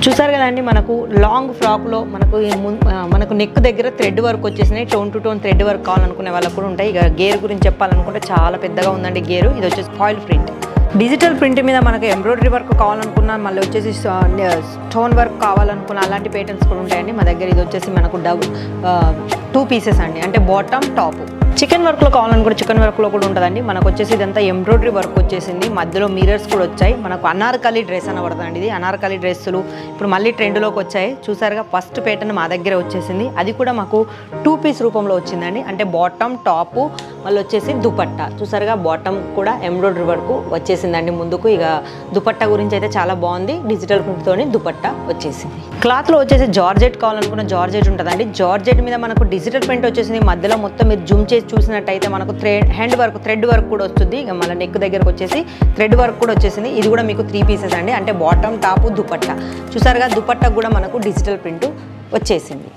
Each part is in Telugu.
చూసారు కదండి మనకు లాంగ్ ఫ్రాక్లో మనకు నెక్ దగ్గర థ్రెడ్ వర్క్ వచ్చేసినాయి. Tone to tone thread work కావాలనుకునే వాళ్ళకు కూడా ఉంటాయి. ఇక గేర్ గురించి చెప్పాలనుకుంటే చాలా పెద్దగా ఉందండి గేరు. ఇది వచ్చేసి ఫాయిల్ ప్రింట్, డిజిటల్ ప్రింట్ మీద మనకు ఎంబ్రాయిడరీ వర్క్ కావాలనుకున్నా, మళ్ళీ వచ్చేసి స్టోన్ వర్క్ కావాలనుకున్న అలాంటి పేటర్న్స్ కూడా ఉంటాయండి మా దగ్గర. ఇది వచ్చేసి మనకు 2 పీసెస్ అండి, అంటే బాటమ్ టాప్. చికెన్ వర్క్లో కావాలనుకుంటే చికెన్ వర్క్లో కూడా ఉంటుందండి. మనకు వచ్చేసి ఇదంతా ఎంబ్రాయిడరీ వర్క్ వచ్చేసింది, మధ్యలో మిరర్స్ కూడా వచ్చాయి. మనకు అనార్కలి డ్రెస్ అనబడుతుందండి ఇది. అనార్కలి డ్రెస్సులు ఇప్పుడు మళ్ళీ ట్రెండ్లోకి వచ్చాయి. చూసారుగా ఫస్ట్ పేటర్న్ మా దగ్గర వచ్చేసింది. అది కూడా మాకు 2 పీస్ రూపంలో వచ్చిందండి, అంటే బాటమ్ టాపు మళ్ళీ వచ్చేసి దుపట్టా. చూసారుగా బాటమ్ కూడా ఎంబ్రాయిడరీ వర్క్ వచ్చేసిందండి ముందుకు. ఇక దుపట్టా గురించి అయితే చాలా బాగుంది, డిజిటల్ ప్రింట్తోని దుపట్టా వచ్చేసింది. క్లాత్లో వచ్చేసి జార్జెట్ కావాలనుకున్న జార్జెట్ ఉంటుందండి. జార్జెట్ మీద మనకు డిజిటల్ ప్రింట్ వచ్చేసింది. మధ్యలో మొత్తం మీరు జూమ్ చేసి చూసినట్టయితే మనకు హ్యాండ్ వర్క్ థ్రెడ్ వర్క్ కూడా వస్తుంది. ఇక మళ్ళీ నెక్ దగ్గరకు వచ్చేసి థ్రెడ్ వర్క్ కూడా వచ్చేసింది. ఇది కూడా మీకు 3 పీసెస్ అండి, అంటే బాటమ్ టాపు దుపట్టా. చూసారుగా దుపట్టా కూడా మనకు డిజిటల్ ప్రింట్ వచ్చేసింది.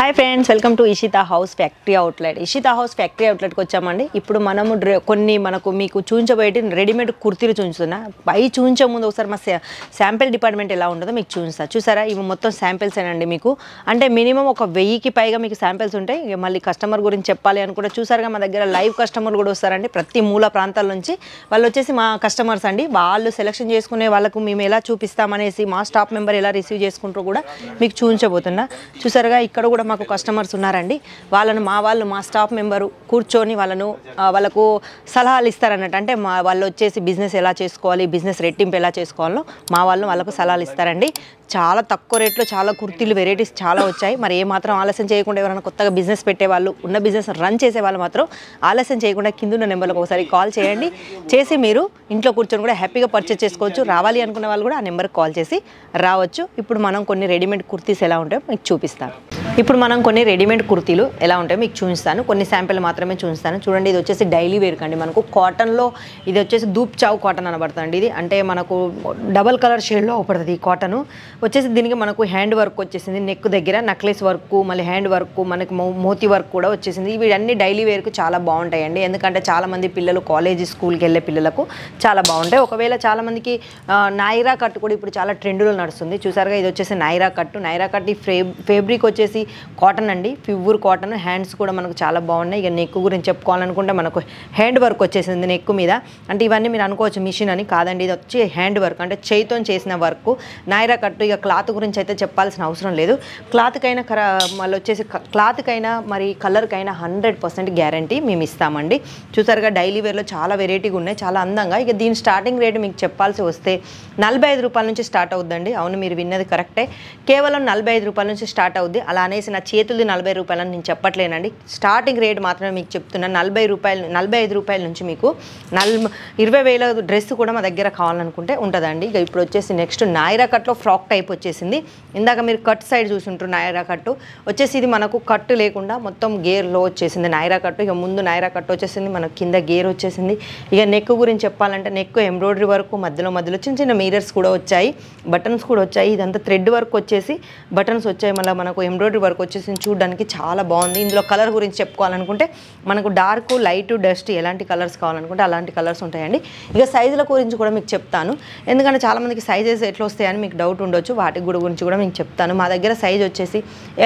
Hi friends, welcome to Ishita house factory outlet. Ishita house factory అవుట్లెట్కి వచ్చామండి. ఇప్పుడు మనము కొన్ని మీకు చూపించబోయేటి రెడీమేడ్ కుర్తీలు చూపిస్తున్నా. పై చూపించే ముందు ఒకసారి మా శాంపిల్ డిపార్ట్మెంట్ ఎలా ఉంటుందో మీకు చూపిస్తా. చూసారా, ఇవి మొత్తం శాంపిల్స్ ఏనండి మీకు. అంటే మినిమం ఒక 1000కి పైగా మీకు శాంపిల్స్ ఉంటాయి. ఇక మళ్ళీ కస్టమర్ గురించి చెప్పాలి అనుకుంటే చూసారుగా మా దగ్గర లైవ్ కస్టమర్లు కూడా వస్తారండి, ప్రతి మూల ప్రాంతాల నుంచి. వాళ్ళు వచ్చేసి మా కస్టమర్స్ అండి. వాళ్ళు సెలెక్షన్ చేసుకునే వాళ్ళకు మేము ఎలా చూపిస్తామనేసి మా స్టాఫ్ మెంబర్ ఎలా రిసీవ్ చేసుకుంటారో కూడా మీకు చూపించబోతున్నా. చూసారుగా ఇక్కడ కూడా మాకు కస్టమర్స్ ఉన్నారండి. వాళ్ళు మా స్టాఫ్ మెంబరు కూర్చొని వాళ్ళకు సలహాలు ఇస్తారన్నట్టు. అంటే వాళ్ళు వచ్చేసి బిజినెస్ ఎలా చేసుకోవాలి, బిజినెస్ రెట్టింపు ఎలా చేసుకోవాలో వాళ్ళకు సలహాలు ఇస్తారండి. చాలా తక్కువ రేట్లో చాలా కుర్తీలు వెరైటీస్ చాలా వచ్చాయి. మరి ఏమాత్రం ఆలస్యం చేయకుండా ఎవరైనా కొత్తగా బిజినెస్ పెట్టేవాళ్ళు, ఉన్న బిజినెస్ రన్ చేసే వాళ్ళు మాత్రం ఆలస్యం చేయకుండా కింద నెంబర్లకు ఒకసారి కాల్ చేయండి. చేసి మీరు ఇంట్లో కూర్చొని కూడా హ్యాపీగా పర్చేస్ చేసుకోవచ్చు. రావాలి అనుకున్న వాళ్ళు కూడా ఆ నెంబర్కి కాల్ చేసి రావచ్చు. ఇప్పుడు మనం కొన్ని రెడీమేడ్ కుర్తీస్ ఎలా ఉంటాయో మీకు చూపిస్తాను. మీకు చూపిస్తాను. కొన్ని శాంపిల్ మాత్రమే చూపిస్తాను. చూడండి, ఇది వచ్చేసి డైలీ వేర్ కండి. మనకు కాటన్లో ఇది వచ్చేసి ధూప్ చావ్ కాటన్ అనబడుతుంది. ఇది అంటే మనకు డబల్ కలర్ షేడ్లో అవపడుతుంది ఈ కాటన్ వచ్చేసి. దీనికి మనకు హ్యాండ్ వర్క్ వచ్చేసింది, నెక్ దగ్గర నెక్లెస్ వర్క్, మళ్ళీ హ్యాండ్ వర్క్, మనకు మోతీ వర్క్ కూడా వచ్చేసింది. ఇవి అన్ని డైలీ వేర్కు చాలా బాగుంటాయండి. ఎందుకంటే చాలామంది పిల్లలు కాలేజీ స్కూల్కి వెళ్ళే పిల్లలకు చాలా బాగుంటాయి. ఒకవేళ చాలామందికి నైరా కట్ కూడా ఇప్పుడు చాలా ట్రెండ్లో నడుస్తుంది. చూసారుగా, ఇది వచ్చేసి నైరా కట్. ఈ ఫేబ్రిక్ వచ్చేసి కాటన్ అండి, ప్యూర్ కాటన్. హ్యాండ్స్ కూడా మనకు చాలా బాగున్నాయి. ఇక నెక్ గురించి చెప్పుకోవాలనుకుంటే మనకు హ్యాండ్ వర్క్ వచ్చేసింది నెక్ మీద. అంటే ఇవన్నీ మీరు అనుకోవచ్చు మిషన్ అని, కాదండి. ఇది వచ్చి హ్యాండ్ వర్క్, అంటే చేయితో చేసిన వర్క్ నైరా కట్టు. ఇక క్లాత్ గురించి అయితే చెప్పాల్సిన అవసరం లేదు. క్లాత్కైనా మళ్ళీ వచ్చేసి క్లాత్కైనా మరి కలర్కైనా 100% గ్యారంటీ మేము ఇస్తామండి. చూసారుగా, డైలీ వేర్లో చాలా వెరైటీగా ఉన్నాయి, చాలా అందంగా. ఇక దీని స్టార్టింగ్ రేట్ మీకు చెప్పాల్సి వస్తే 45 రూపాయల నుంచి స్టార్ట్ అవుద్దండి. అవును, మీరు విన్నది కరెక్టే. కేవలం 45 రూపాయల నుంచి స్టార్ట్ అవుద్ది. అలా అనేసి నా చేతులది 40 రూపాయలని నేను చెప్పట్లేనండి. స్టార్టింగ్ రేట్ మాత్రమే మీకు చెప్తున్నా. 45 రూపాయల నుంచి మీకు 20,000 డ్రెస్ కూడా మా దగ్గర కావాలనుకుంటే ఉంటుందండి. ఇక ఇప్పుడు వచ్చేసి నెక్స్ట్ నైరా కట్లో ఫ్రాక్ టైప్ వచ్చేసింది. ఇందాక మీరు కట్ సైడ్ చూసుంటారు నైరా కట్టు వచ్చేసి. ఇది మనకు కట్టు లేకుండా మొత్తం గేర్లో వచ్చేసింది నైరా కట్టు. ఇక ముందు నైరా కట్టు వచ్చేసింది, మనకు కింద గేర్ వచ్చేసింది. ఇక నెక్ గురించి చెప్పాలంటే నెక్ ఎంబ్రాయిడరీ వర్క్, మధ్యలో చిన్న చిన్న మిరర్స్ కూడా వచ్చాయి, బటన్స్ కూడా వచ్చాయి. ఇదంతా థ్రెడ్ వర్క్ వచ్చేసి బటన్స్ వచ్చాయి. మళ్ళీ మనకు ఎంబ్రాయిడరీ వర్క్ వచ్చేసి చూడడానికి చాలా బాగుంది. ఇందులో కలర్ గురించి చెప్పుకోవాలనుకుంటే మనకు డార్క్, లైట్, డస్ట్ ఎలాంటి కలర్స్ కావాలనుకుంటే అలాంటి కలర్స్ ఉంటాయండి. ఇక సైజుల గురించి కూడా మీకు చెప్తాను, ఎందుకంటే చాలామందికి సైజెస్ ఎట్లా వస్తాయని మీకు డౌట్ ఉండొచ్చు. వాటి గురించి కూడా మీకు చెప్తాను. మా దగ్గర సైజ్ వచ్చేసి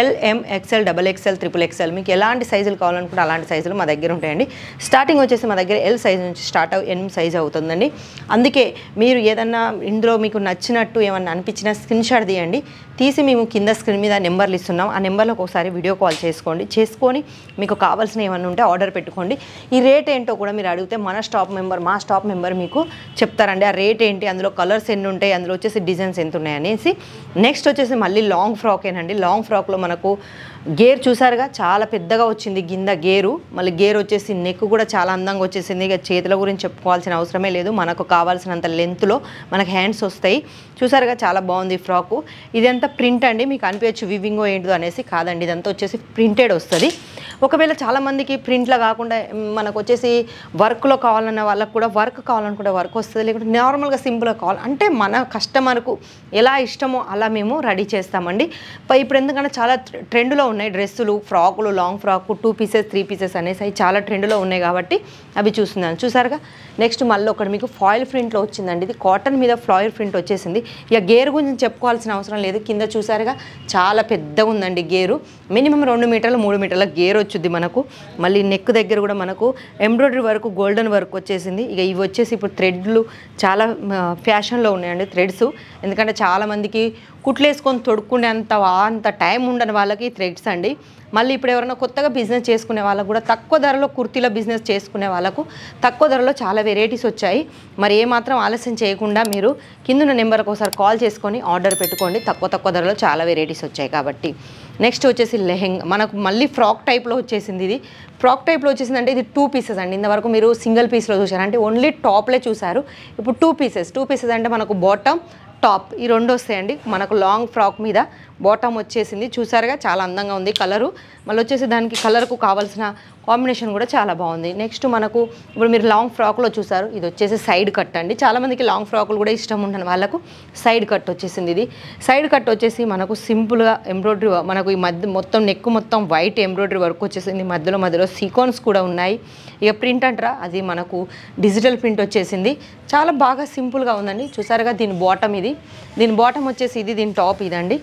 L, M, XL, XXL, XXL. మీకు ఎలాంటి సైజులు కావాలనుకుంటే అలాంటి సైజులు మా దగ్గర ఉంటాయండి. స్టార్టింగ్ వచ్చేసి మా దగ్గర L సైజ్ నుంచి స్టార్ట్ M సైజ్ అవుతుందండి. అందుకే మీరు ఏదన్నా ఇందులో మీకు నచ్చినట్టు ఏమన్నా అనిపించినా స్క్రీన్ షాట్ తీయండి. తీసి మేము కింద స్క్రీన్ మీద నెంబర్లు ఇస్తున్నాం. ఆ నెంబర్లోకి ఒకసారి వీడియో కాల్ చేసుకొని మీకు కావాల్సిన ఏమన్నా ఉంటే ఆర్డర్ పెట్టుకోండి. ఈ రేట్ ఏంటో కూడా మీరు అడిగితే మా స్టాఫ్ మెంబర్ మీకు చెప్తారండి. ఆ రేట్ ఏంటి, అందులో కలర్స్ ఎన్ని ఉంటాయి, అందులో వచ్చేసి డిజైన్స్ ఎంత ఉన్నాయి అనేసి. నెక్స్ట్ వచ్చేసి మళ్ళీ లాంగ్ ఫ్రాకేనండి. లాంగ్ ఫ్రాక్లో మనకు గేర్ చూసారుగా చాలా పెద్దగా వచ్చింది కింద గేరు, మళ్ళీ గేర్ వచ్చేసి నెక్ కూడా చాలా అందంగా వచ్చేసింది. ఇక చేతుల గురించి చెప్పుకోవాల్సిన అవసరమే లేదు, మనకు కావాల్సినంత లెంత్లో మనకు హ్యాండ్స్ వస్తాయి. చూసారుగా చాలా బాగుంది ఫ్రాకు. ఇదంతా ప్రింట్ అండి, మీకు అనిపించచ్చు వివింగో ఏంటిదో అనేసి, కాదండి ఇదంతా వచ్చేసి ప్రింటెడ్ వస్తుంది. ఒకవేళ చాలామందికి ప్రింట్లో కాకుండా మనకు వచ్చేసి వర్క్లో కావాలన్న వాళ్ళకు కూడా వర్క్ కావాలనుకుంటే వర్క్ వస్తుంది, లేకుంటే నార్మల్గా సింపుల్గా కావాలి అంటే మన కస్టమర్కు ఎలా ఇష్టమో అలా మేము రెడీ చేస్తామండి. ఇప్పుడు ఎందుకంటే చాలా ట్రెండ్లో ఉన్నాయి డ్రెస్సులు, ఫ్రాకులు, లాంగ్ ఫ్రాకు 2 పీసెస్ 3 పీసెస్ అనేసి అవి చాలా ట్రెండ్లో ఉన్నాయి కాబట్టి అవి చూస్తున్నాను. చూసారుగా నెక్స్ట్ మళ్ళీ ఒకటి మీకు ఫాయిల్ ప్రింట్లో వచ్చిందండి. ఇది కాటన్ మీద ఫ్లాయిల్ ప్రింట్ వచ్చేసింది. ఇక గేర్ గురించి చెప్పుకోవాల్సిన అవసరం లేదు, కింద చూసారుగా చాలా పెద్దగా ఉందండి గేరు, మినిమం 2 మీటర్లు 3 మీటర్ల గేర్ వచ్చుద్ది మనకు. మళ్ళీ నెక్ దగ్గర కూడా మనకు ఎంబ్రాయిడరీ వర్క్, గోల్డెన్ వర్క్ వచ్చేసింది. ఇక ఇవి వచ్చేసి ఇప్పుడు థ్రెడ్లు చాలా ఫ్యాషన్లో ఉన్నాయండి థ్రెడ్స్, ఎందుకంటే చాలామందికి కుట్లు వేసుకొని తొడుక్కునే అంత టైం ఉండని వాళ్ళకి థ్రెడ్స్ అండి. మళ్ళీ ఇప్పుడు ఎవరైనా కొత్తగా బిజినెస్ చేసుకునే వాళ్ళకు కూడా తక్కువ ధరలో కుర్తీల బిజినెస్ చేసుకునే వాళ్ళకు తక్కువ ధరలో చాలా వెరైటీస్ వచ్చాయి. మరి ఏమాత్రం ఆలస్యం చేయకుండా మీరు కింద నెంబర్కి ఒకసారి కాల్ చేసుకొని ఆర్డర్ పెట్టుకోండి, తక్కువ ధరలో చాలా వెరైటీస్ వచ్చాయి కాబట్టి. నెక్స్ట్ వచ్చేసి లెహెంగా, మనకు మళ్ళీ ఫ్రాక్ టైప్లో వచ్చేసింది. ఇది ఫ్రాక్ టైప్లో వచ్చేసింది అంటే ఇది 2 పీసెస్ అండి. ఇంతవరకు మీరు సింగిల్ పీస్లో చూసారు, అంటే ఓన్లీ టాప్లే చూసారు. ఇప్పుడు 2 పీసెస్ అంటే మనకు బాటమ్ టాప్ ఈ 2 వస్తాయండి. మనకు లాంగ్ ఫ్రాక్ మీద బాటమ్ వచ్చేసింది, చూసారుగా చాలా అందంగా ఉంది కలరు. మళ్ళీ వచ్చేసి దానికి కలర్కు కావాల్సిన కాంబినేషన్ కూడా చాలా బాగుంది. నెక్స్ట్ మనకు ఇప్పుడు మీరు లాంగ్ ఫ్రాక్లో చూసారు, ఇది వచ్చేసి సైడ్ కట్ అండి. చాలామందికి లాంగ్ ఫ్రాకులు కూడా ఇష్టం ఉండని వాళ్ళకు సైడ్ కట్ వచ్చేసింది. ఇది సైడ్ కట్ వచ్చేసి మనకు సింపుల్గా ఎంబ్రాయిడరీ, మనకు ఈ మధ్య మొత్తం నెక్ మొత్తం వైట్ ఎంబ్రాయిడరీ వర్క్ వచ్చేసింది, మధ్యలో సీక్వెన్స్ కూడా ఉన్నాయి. ఇక ప్రింట్ అంటారా, అది మనకు డిజిటల్ ప్రింట్ వచ్చేసింది, చాలా బాగా సింపుల్గా ఉందండి. చూసారుగా దీని బాటమ్ ఇది, దీని బాటమ్ వచ్చేసి ఇది, దీని టాప్ ఇదండి.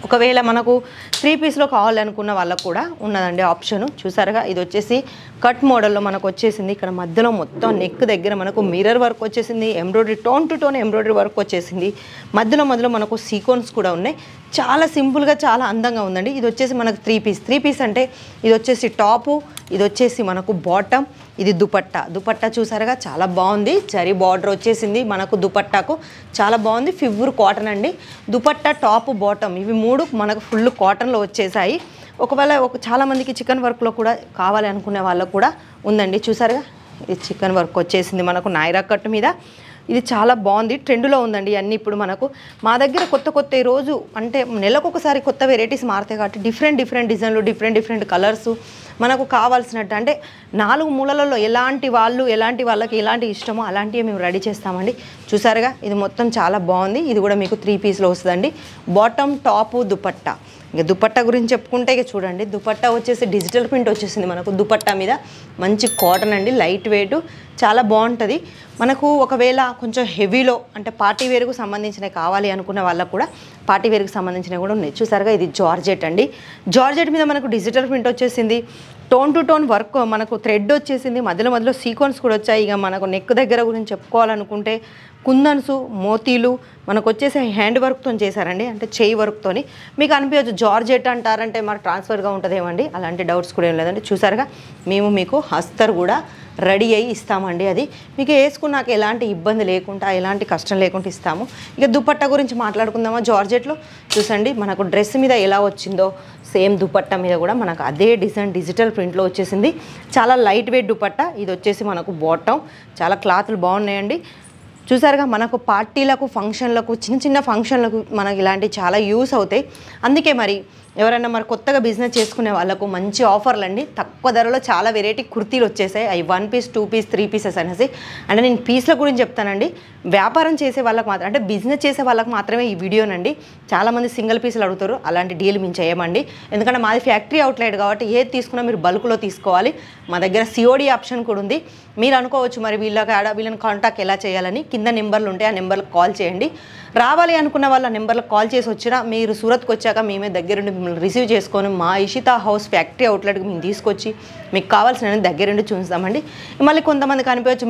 ఒకవేళ మనకు 3 పీస్లో కావాలనుకున్న వాళ్ళకు కూడా ఉన్నదండి ఆప్షను. చూసారుగా ఇది వచ్చేసి కట్ మోడల్లో మనకు వచ్చేసింది. ఇక్కడ మధ్యలో మొత్తం నెక్ దగ్గర మనకు మిర్రర్ వర్క్ వచ్చేసింది, embroidery tone to tone embroidery work వచ్చేసింది, మధ్యలో మనకు సీక్వెన్స్ కూడా ఉన్నాయి. చాలా సింపుల్గా చాలా అందంగా ఉందండి. ఇది వచ్చేసి మనకు 3 పీస్ అంటే ఇది వచ్చేసి టాపు, ఇది వచ్చేసి మనకు బాటమ్, ఇది దుపట్టా చూసారుగా చాలా బాగుంది. జరీ బార్డర్ వచ్చేసింది మనకు దుపట్టాకు, చాలా బాగుంది. ఫివ్వర్ కాటన్ అండి. దుపట్టా టాప్ బాటమ్ ఇవి 3 మనకు ఫుల్ కాటన్లో వచ్చేసాయి. ఒకవేళ చాలామందికి చికెన్ వర్క్లో కూడా కావాలి అనుకునే వాళ్ళకు కూడా ఉందండి. చూసారుగా ఇది చికెన్ వర్క్ వచ్చేసింది మనకు నాయరా కట్ మీద, ఇది చాలా బాగుంది, ట్రెండ్లో ఉందండి. అన్నీ ఇప్పుడు మనకు మా దగ్గర కొత్త ఈరోజు అంటే నెలకొకసారి కొత్త వెరైటీస్ మారుతాయి కాబట్టి డిఫరెంట్ డిజైన్లు, డిఫరెంట్ కలర్స్ మనకు కావాల్సినట్టు, అంటే 4 మూలలలో ఎలాంటి వాళ్ళకి ఎలాంటి ఇష్టమో అలాంటివి మేము రెడీ చేస్తామండి. చూసారుగా ఇది మొత్తం చాలా బాగుంది. ఇది కూడా మీకు 3 పీస్లో వస్తుందండి. Bottom top dupatta. ఇక దుపట్టా గురించి చెప్పుకుంటే ఇక చూడండి, దుపట్టా వచ్చేసి డిజిటల్ ప్రింట్ వచ్చేసింది మనకు దుపట్టా మీద, మంచి కాటన్ అండి, లైట్ వెయిట్, చాలా బాగుంటుంది. మనకు ఒకవేళ కొంచెం హెవీలో అంటే పార్టీ వేర్కు సంబంధించినవి కావాలి అనుకున్న వాళ్ళకు కూడా పార్టీ వేర్కి సంబంధించినవి కూడా ఉన్నాయి. చూసారుగా ఇది జార్జెట్ అండి. జార్జెట్ మీద మనకు డిజిటల్ ప్రింట్ వచ్చేసింది, టోన్ టు టోన్ వర్క్, మనకు థ్రెడ్ వచ్చేసింది, మధ్యలో సీక్వెన్స్ కూడా వచ్చాయి. ఇక మనకు నెక్ దగ్గర గురించి చెప్పుకోవాలనుకుంటే కుందన్స్, మోతీలు మనకు వచ్చేసి హ్యాండ్ వర్క్తో చేశారండి, అంటే చేయి వర్క్తోని. మీకు అనిపించచ్చు జార్జెట్ అంటారంటే మరి ట్రాన్స్ఫర్గా ఉంటుందేమండి, అలాంటి డౌట్స్ కూడా ఏం లేదండి. చూసారుగా మేము మీకు హస్తర్ కూడా రెడీ అయ్యి ఇస్తామండి. అది మీకు వేసుకున్నాక ఎలాంటి ఇబ్బంది లేకుండా ఎలాంటి కష్టం లేకుండా ఇస్తాము. ఇక దుపట్టా గురించి మాట్లాడుకుందామా. జార్జెట్లో చూసండి మనకు డ్రెస్ మీద ఎలా వచ్చిందో సేమ్ దుపట్టా మీద కూడా మనకు అదే డిజైన్ డిజిటల్ ప్రింట్లో వచ్చేసింది. చాలా లైట్ వెయిట్ దుపట్టా. ఇది వచ్చేసి మనకు బాటమ్, చాలా క్లాత్లు బాగున్నాయండి. చూసారుగా మనకు పార్టీలకు, ఫంక్షన్లకు, చిన్న ఫంక్షన్లకు మనకి ఇలాంటివి చాలా యూస్ అవుతాయి. అందుకే మరి ఎవరైనా మరి కొత్తగా బిజినెస్ చేసుకునే వాళ్ళకు మంచి ఆఫర్లు అండి. తక్కువ ధరలో చాలా వెరైటీ కుర్తీలు వచ్చేసాయి. అవి 1 పీస్ 2 పీస్ 3 పీసెస్ అనేసి, అంటే నేను పీస్ల గురించి చెప్తానండి. వ్యాపారం చేసే వాళ్ళకి మాత్రం, అంటే బిజినెస్ చేసే వాళ్ళకి మాత్రమే ఈ వీడియోనండి. చాలామంది సింగిల్ పీసులు అడుగుతారు, అలాంటి డీల్ మేము చేయమండి. ఎందుకంటే మాది ఫ్యాక్టరీ అవుట్లెట్ కాబట్టి ఏది తీసుకున్నా మీరు బల్క్లో తీసుకోవాలి. మా దగ్గర COD ఆప్షన్ కూడా ఉంది. మీరు అనుకోవచ్చు మరి వీళ్ళని కాంటాక్ట్ ఎలా చేయాలని, కింద నెంబర్లు ఉంటాయి, ఆ నెంబర్లకు కాల్ చేయండి. రావాలి అనుకున్న వాళ్ళ నెంబర్లకు కాల్ చేసి వచ్చినా మీరు సూరత్కి వచ్చాక మేమే దగ్గరుండి మిమ్మల్ని రిసీవ్ చేసుకొని మా ఇషితా హౌస్ ఫ్యాక్టరీ అవుట్లెట్కి మేము తీసుకొచ్చి మీకు కావాల్సిన దగ్గరుండి చూస్తామండి. మళ్ళీ కొంతమందికి అనిపించచ్చు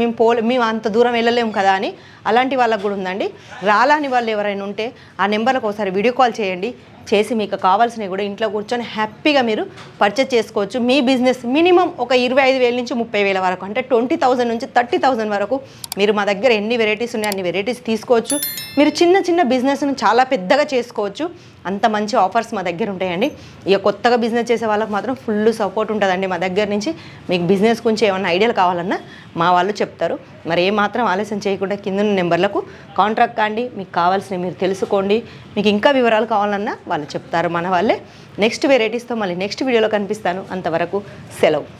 మేము అంత దూరం వెళ్ళలేము కదా అని, అలాంటి వాళ్ళకు కూడా ఉందండి. రాలని వాళ్ళు ఎవరైనా ఉంటే ఆ నెంబర్లకు ఒకసారి వీడియో కాల్ చేయండి, చేసి మీకు కావాల్సినవి కూడా ఇంట్లో కూర్చొని హ్యాపీగా మీరు పర్చేస్ చేసుకోవచ్చు. మీ బిజినెస్ మినిమం ఒక 25,000 నుంచి 30,000 వరకు, అంటే 20,000 నుంచి 30,000 వరకు మీరు మా దగ్గర ఎన్ని వెరైటీస్ ఉన్నాయి అన్ని వెరైటీస్ తీసుకోవచ్చు. మీరు చిన్న బిజినెస్ను చాలా పెద్దగా చేసుకోవచ్చు. అంత మంచి ఆఫర్స్ మా దగ్గర ఉంటాయండి. ఇక కొత్తగా బిజినెస్ చేసే వాళ్ళకి మాత్రం ఫుల్ సపోర్ట్ ఉంటుందండి మా దగ్గర నుంచి. మీకు బిజినెస్ గురించి ఏమన్నా ఐడియాలు కావాలన్నా మా వాళ్ళు చెప్తారు. మరి ఏమాత్రం ఆలస్యం చేయకుండా కింద నెంబర్లకు కాంటాక్ట్ కాండి. మీకు కావాల్సినవి మీరు తెలుసుకోండి. మీకు ఇంకా వివరాలు కావాలన్నా వాళ్ళు చెప్తారు మన వాళ్ళే. నెక్స్ట్ వెరైటీస్తో మళ్ళీ నెక్స్ట్ వీడియోలో కనిపిస్తాను. అంతవరకు సెలవు.